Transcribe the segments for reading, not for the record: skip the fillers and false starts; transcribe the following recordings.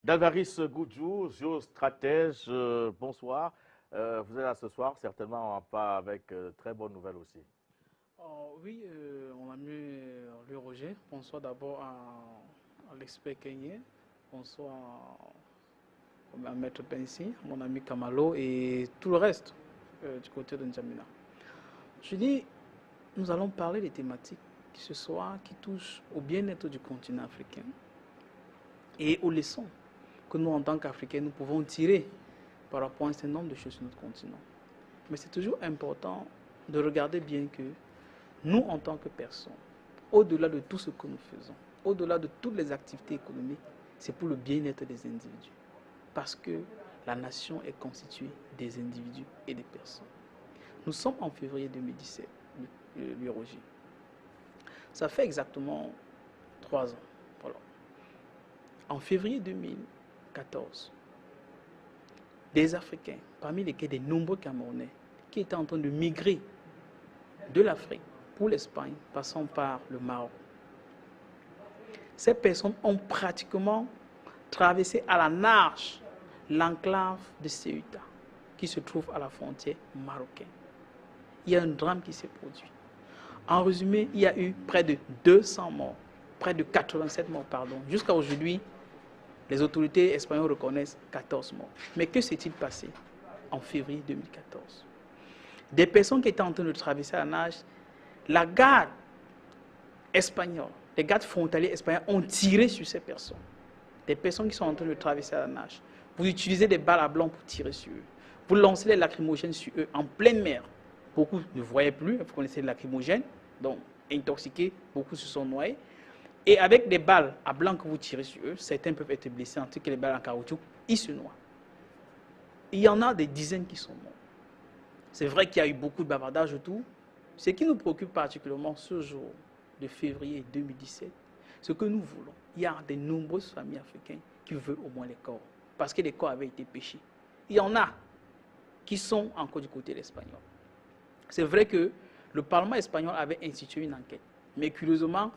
Davaris Goudjou, géostratège, bonsoir. Vous êtes là ce soir, certainement pas avec très bonnes nouvelles aussi. Oui, mon ami le Roger, bonsoir d'abord à l'expert kenyan, bonsoir à Maître Pensi, mon ami Kamalo et tout le reste du côté de N'Djamena. Je dis, nous allons parler des thématiques ce soir qui touchent au bien-être du continent africain et aux leçons que nous, en tant qu'Africains, nous pouvons tirer par rapport à un certain nombre de choses sur notre continent. Mais c'est toujours important de regarder bien que nous, en tant que personnes, au-delà de tout ce que nous faisons, au-delà de toutes les activités économiques, c'est pour le bien-être des individus. Parce que la nation est constituée des individus et des personnes. Nous sommes en février 2017, le Roger. Ça fait exactement 3 ans. Voilà. En février 2014, des Africains, parmi lesquels des nombreux Camerounais, qui étaient en train de migrer de l'Afrique pour l'Espagne, passant par le Maroc. Ces personnes ont pratiquement traversé à la nage l'enclave de Ceuta, qui se trouve à la frontière marocaine. Il y a un drame qui s'est produit. En résumé, il y a eu près de 200 morts, près de 87 morts, pardon. Jusqu'à aujourd'hui, les autorités espagnoles reconnaissent 14 morts. Mais que s'est-il passé en février 2014? Des personnes qui étaient en train de traverser la nage, la garde espagnole, les gardes frontaliers espagnols ont tiré sur ces personnes. Des personnes qui sont en train de traverser la nage. Vous utilisez des balles à blanc pour tirer sur eux. Vous lancez les lacrymogènes sur eux en pleine mer. Beaucoup ne voyaient plus, vous connaissez les lacrymogènes, donc intoxiqués, beaucoup se sont noyés. Et avec des balles à blanc que vous tirez sur eux, certains peuvent être blessés, en tout cas les balles en caoutchouc, ils se noient. Il y en a des dizaines qui sont morts. C'est vrai qu'il y a eu beaucoup de bavardage et tout. Ce qui nous préoccupe particulièrement ce jour de février 2017, ce que nous voulons, il y a de nombreuses familles africaines qui veulent au moins les corps, parce que les corps avaient été pêchés. Il y en a qui sont encore du côté de l'espagnol. C'est vrai que le Parlement espagnol avait institué une enquête, mais curieusement,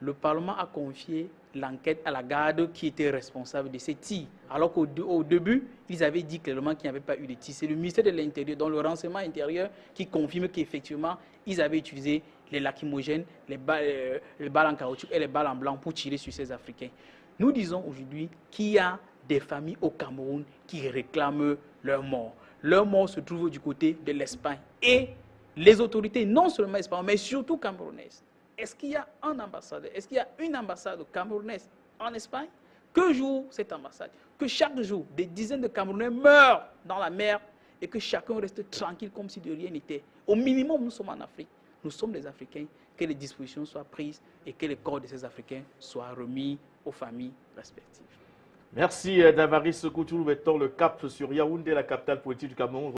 le Parlement a confié l'enquête à la garde qui était responsable de ces tirs. Alors qu'au début, ils avaient dit clairement qu'il n'y avait pas eu de tirs. C'est le ministère de l'Intérieur, dans le renseignement intérieur, qui confirme qu'effectivement, ils avaient utilisé les lacrymogènes, les balles en caoutchouc et les balles en blanc pour tirer sur ces Africains. Nous disons aujourd'hui qu'il y a des familles au Cameroun qui réclament leur mort. Leur mort se trouve du côté de l'Espagne. Et les autorités, non seulement espagnoles, mais surtout camerounaises, est-ce qu'il y a un ambassadeur, est-ce qu'il y a une ambassade camerounaise en Espagne? Que joue cette ambassade? Que chaque jour, des dizaines de Camerounais meurent dans la mer et que chacun reste tranquille comme si de rien n'était. Au minimum, nous sommes en Afrique. Nous sommes des Africains, que les dispositions soient prises et que les corps de ces Africains soient remis aux familles respectives. Merci Davaris Goudjou. Nous mettons le cap sur Yaoundé, la capitale politique du Cameroun.